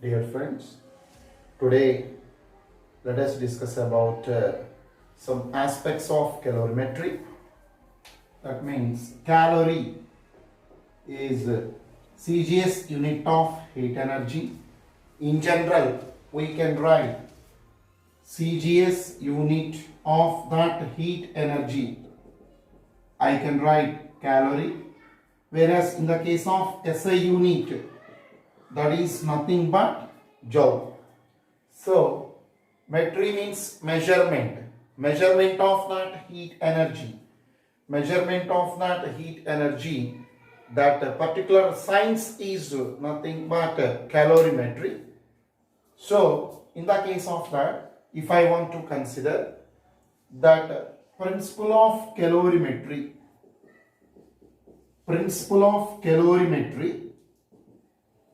Dear friends, today let us discuss about some aspects of calorimetry. That means calorie is CGS unit of heat energy. In general, we can write CGS unit of that heat energy. I can write calorie, whereas in the case of SI unit, that is nothing but joule. So, metry means measurement of that heat energy. Measurement of that heat energy, that particular science is nothing but calorimetry. So, in the case of that, if I want to consider that principle of calorimetry,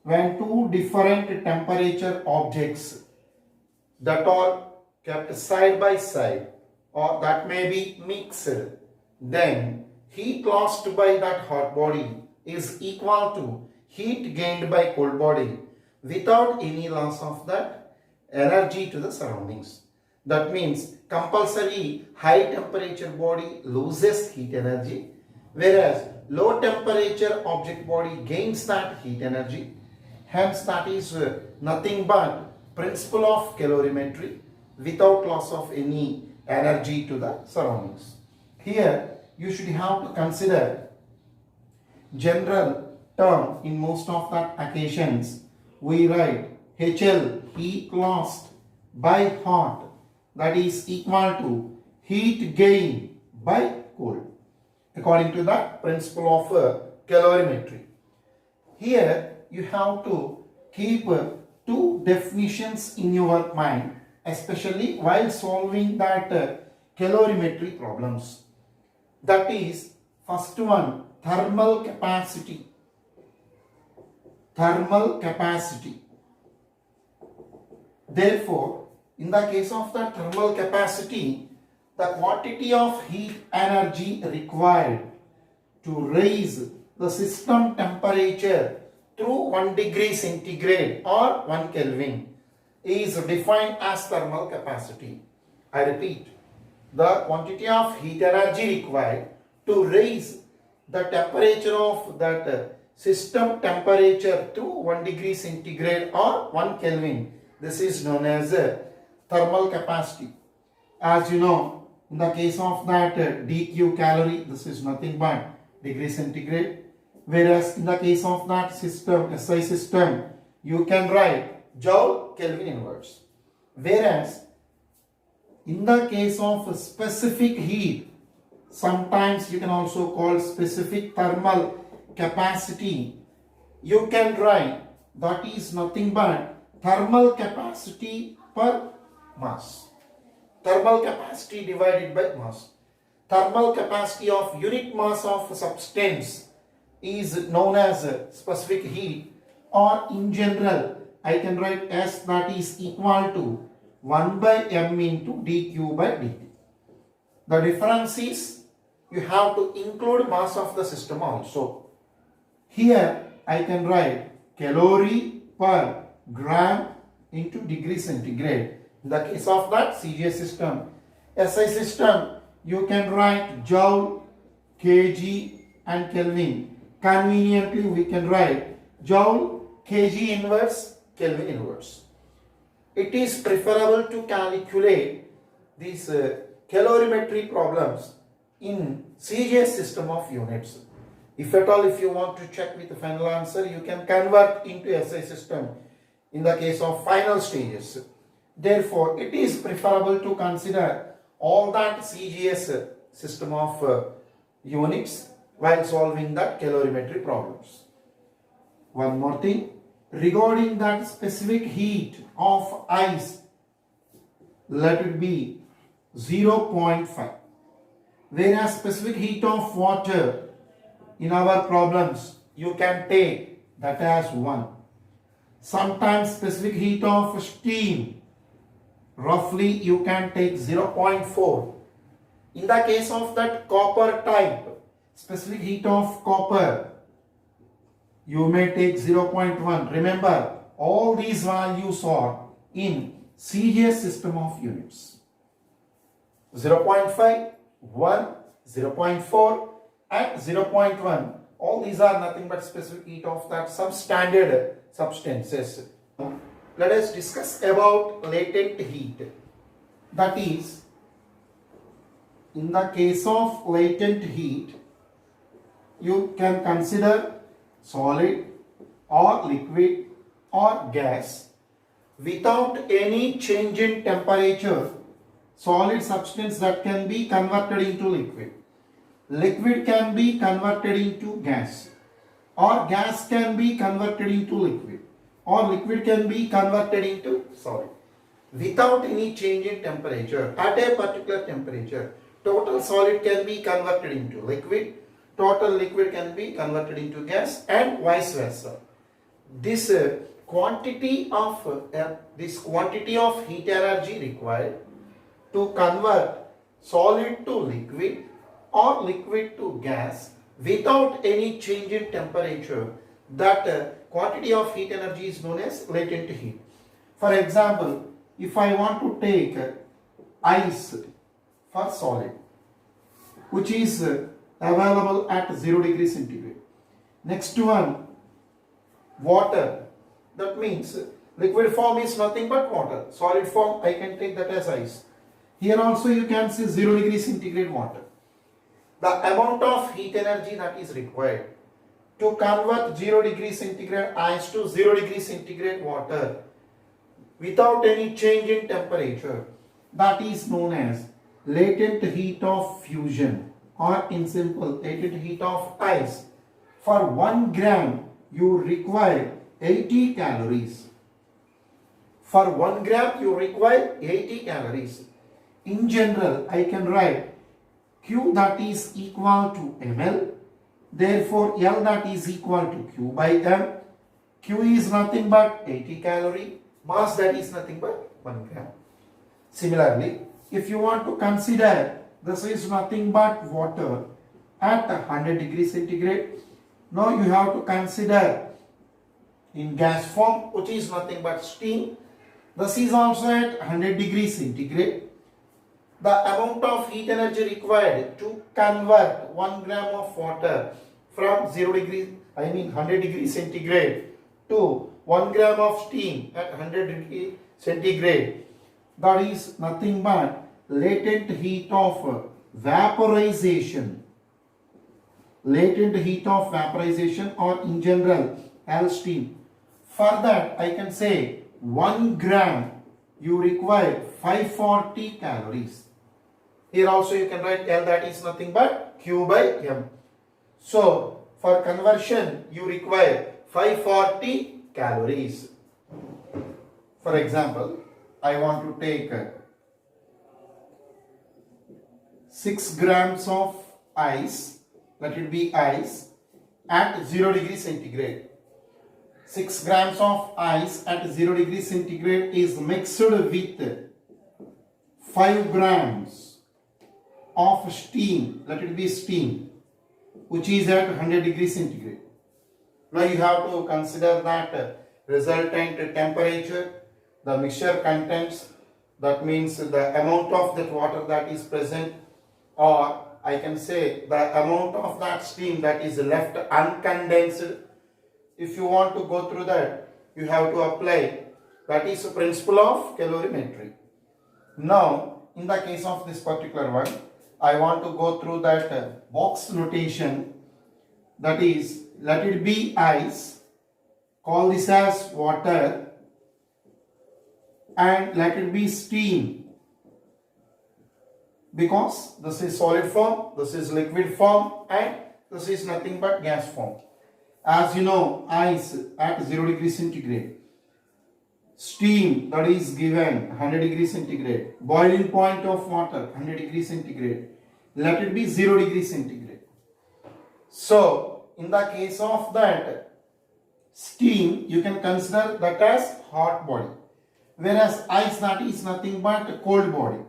when two different temperature objects that are kept side by side or that may be mixed, then heat lost by that hot body is equal to heat gained by cold body without any loss of that energy to the surroundings. That means compulsory high temperature body loses heat energy, whereas low temperature object body gains that heat energy. Hence, that is nothing but principle of calorimetry without loss of any energy to the surroundings. Here, you should have to consider general term in most of the occasions. We write HL, heat lost by hot, that is equal to heat gain by cold, according to the principle of calorimetry. Here, you have to keep two definitions in your mind, especially while solving that calorimetry problems. That is, first one, thermal capacity. Therefore, in the case of the thermal capacity, the quantity of heat energy required to raise the system temperature through 1 degree centigrade or 1 Kelvin is defined as thermal capacity. I repeat, the quantity of heat energy required to raise the temperature of that system temperature to 1 degree centigrade or 1 Kelvin. This is known as thermal capacity. As you know, in the case of that dQ calorie, this is nothing but degree centigrade. Whereas in the case of that system, SI system, you can write joule Kelvin inverse. Whereas in the case of specific heat, sometimes you can also call specific thermal capacity, you can write that is nothing but thermal capacity per mass. Thermal capacity divided by mass. Thermal capacity of unit mass of substance is known as specific heat, or in general I can write S that is equal to 1 by m into dQ by dt. The difference is you have to include mass of the system also. Here I can write calorie per gram into degree centigrade. In the case of that CGS system, SI system, you can write joule, kg and Kelvin. Conveniently we can write joule, kg inverse, Kelvin inverse. It is preferable to calculate these calorimetry problems in CGS system of units. If at all, if you want to check with the final answer, you can convert into SI system in the case of final stages. Therefore, it is preferable to consider all that CGS system of units while solving that calorimetry problems. One more thing, regarding that specific heat of ice, let it be 0.5. Whereas specific heat of water in our problems, you can take that as 1. Sometimes specific heat of steam, roughly you can take 0.4. In the case of that copper type, specific heat of copper, you may take 0.1. Remember, all these values are in serious system of units. 0.5, 1, 0.4 and 0.1. All these are nothing but specific heat of that substandard substances. Let us discuss about latent heat. That is, in the case of latent heat, you can consider solid or liquid or gas without any change in temperature. Solid substance that can be converted into liquid. Liquid can be converted into gas, or gas can be converted into liquid, or liquid can be converted into solid without any change in temperature. At a particular temperature, total solid can be converted into liquid, total liquid can be converted into gas, and vice versa. This quantity of heat energy required to convert solid to liquid or liquid to gas without any change in temperature, that quantity of heat energy is known as latent heat. For example, if I want to take ice for solid, which is available at 0 degrees centigrade. Next one, water. That means liquid form is nothing but water. Solid form, I can take that as ice. Here also you can see 0 degrees centigrade water. The amount of heat energy that is required to convert 0 degrees centigrade ice to 0 degrees centigrade water without any change in temperature, that is known as latent heat of fusion, or in simple, latent heat of ice. For 1 gram you require 80 calories. For 1 gram you require 80 calories. In general, I can write Q that is equal to ml. Therefore, L that is equal to Q by M. Q is nothing but 80 calorie. Mass that is nothing but 1 gram. Similarly, if you want to consider this is nothing but water at 100 degrees centigrade. Now you have to consider in gas form, which is nothing but steam. This is also at 100 degrees centigrade. The amount of heat energy required to convert 1 gram of water from 100 degrees centigrade to 1 gram of steam at 100 degrees centigrade, that is nothing but latent heat of vaporization. Latent heat of vaporization, or in general L steam. For that I can say 1 gram you require 540 calories. Here also you can write L that is nothing but Q by M. So for conversion you require 540 calories. For example, I want to take 6 grams of ice, let it be ice, at 0 degrees centigrade. 6 grams of ice at 0 degrees centigrade is mixed with 5 grams of steam, let it be steam, which is at 100 degrees centigrade. Now you have to consider that resultant temperature, the mixture contents, that means the amount of that water that is present, or I can say the amount of that steam that is left uncondensed. If you want to go through that, you have to apply, that is the principle of calorimetry. Now in the case of this particular one, I want to go through that box notation, that is, let it be ice, call this as water, and let it be steam, because this is solid form, this is liquid form, and this is nothing but gas form. As you know, ice at 0 degrees centigrade, steam that is given 100 degrees centigrade, boiling point of water 100 degrees centigrade, let it be 0 degrees centigrade. So in the case of that steam, you can consider that as hot body, whereas ice that is nothing but cold body.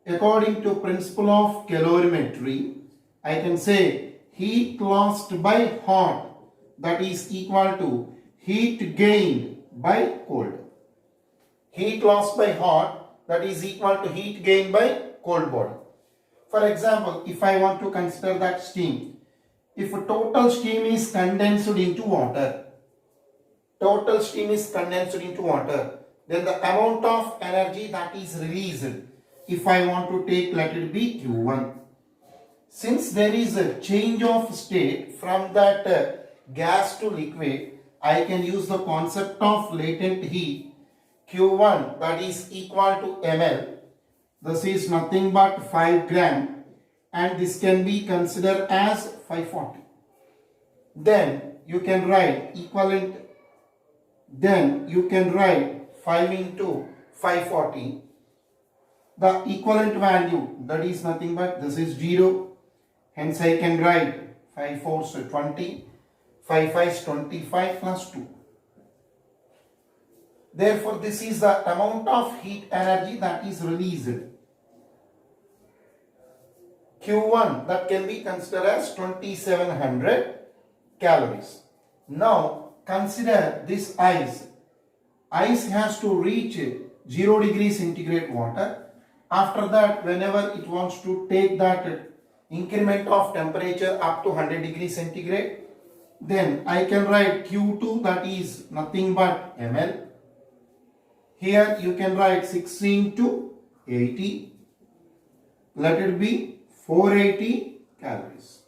According to principle of calorimetry, I can say heat lost by hot, that is equal to heat gained by cold. Heat lost by hot, that is equal to heat gain by cold body. For example, if I want to consider that steam, if total steam is condensed into water, then the amount of energy that is released, if I want to take, let it be Q1. Since there is a change of state from that gas to liquid, I can use the concept of latent heat. Q1, that is equal to ml. This is nothing but 5 gram, and this can be considered as 540. Then you can write equivalent. Then you can write 5 into 540. The equivalent value, that is nothing but this is 0. Hence I can write 5 4s 20, 5 5s 25 plus 2. Therefore, this is the amount of heat energy that is released. Q1, that can be considered as 2700 calories. Now, consider this ice. Ice has to reach 0 degrees centigrade water. After that, whenever it wants to take that increment of temperature up to 100 degrees centigrade, then I can write Q2, that is nothing but ml. Here you can write 16 to 80. Let it be 480 calories.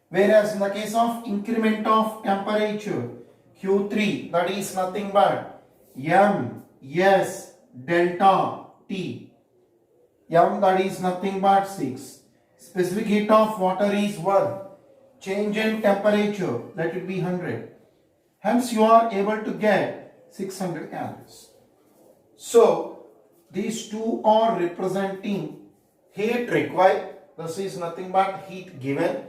Whereas in the case of increment of temperature, Q3, that is nothing but M S delta T. M, that is nothing but 6. Specific heat of water is 1. Change in temperature, let it be 100. Hence you are able to get 600 calories. So these two are representing heat required. This is nothing but heat given.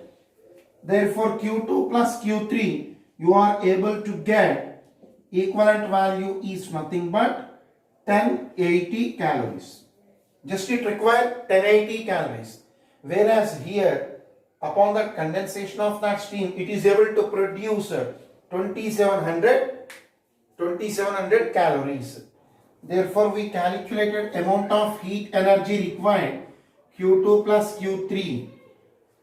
Therefore Q2 plus Q3, you are able to get equivalent value is nothing but 1080 calories. Just it requires 1080 calories. Whereas here, upon the condensation of that steam, it is able to produce 2700 calories. Therefore, we calculated amount of heat energy required Q2 plus Q3,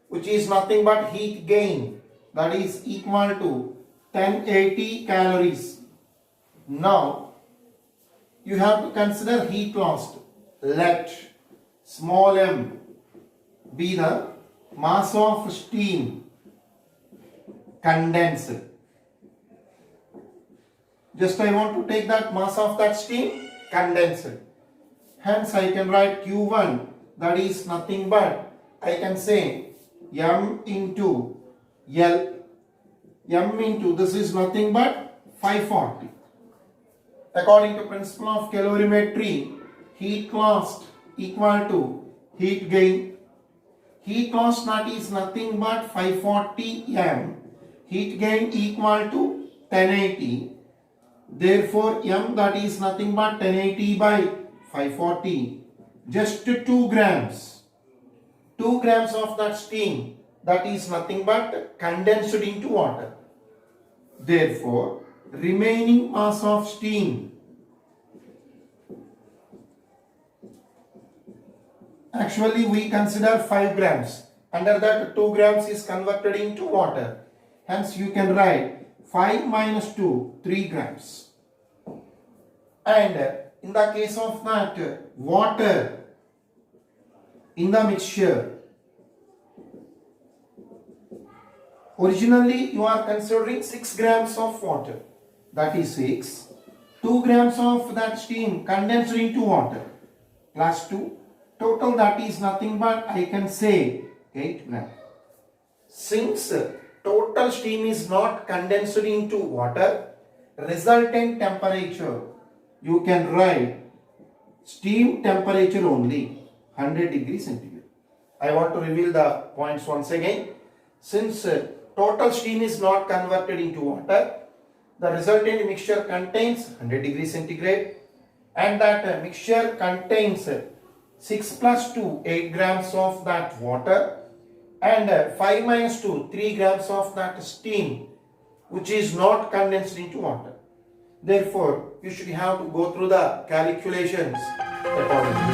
which is nothing but heat gain, that is equal to 1080 calories. Now, you have to consider heat lost. Let small m be the mass of steam condensed. Just I want to take that mass of that steam condensed. Hence I can write Q1, that is nothing but I can say M into L. M into this is nothing but 540. According to principle of calorimetry, heat lost equal to heat gain. Heat loss that is nothing but 540 M. Heat gain equal to 1080. Therefore, M, that is nothing but 1080 by 540. Just 2 grams. 2 grams of that steam, that is nothing but condensed into water. Therefore, remaining mass of steam, actually we consider 5 grams. Under that 2 grams is converted into water. Hence you can write 5 minus 2, 3 grams. And in the case of that water in the mixture, originally you are considering 6 grams of water. That is 6. 2 grams of that steam condensed into water plus 2. Total that is nothing but I can say 8 grams. Since total steam is not condensed into water, resultant temperature you can write steam temperature only 100 degrees centigrade. I want to reveal the points once again. Since total steam is not converted into water, the resultant mixture contains 100 degrees centigrade, and that mixture contains 6 plus 2, 8 grams of that water, and 5 minus 2, 3 grams of that steam which is not condensed into water. Therefore, you should have to go through the calculations accordingly.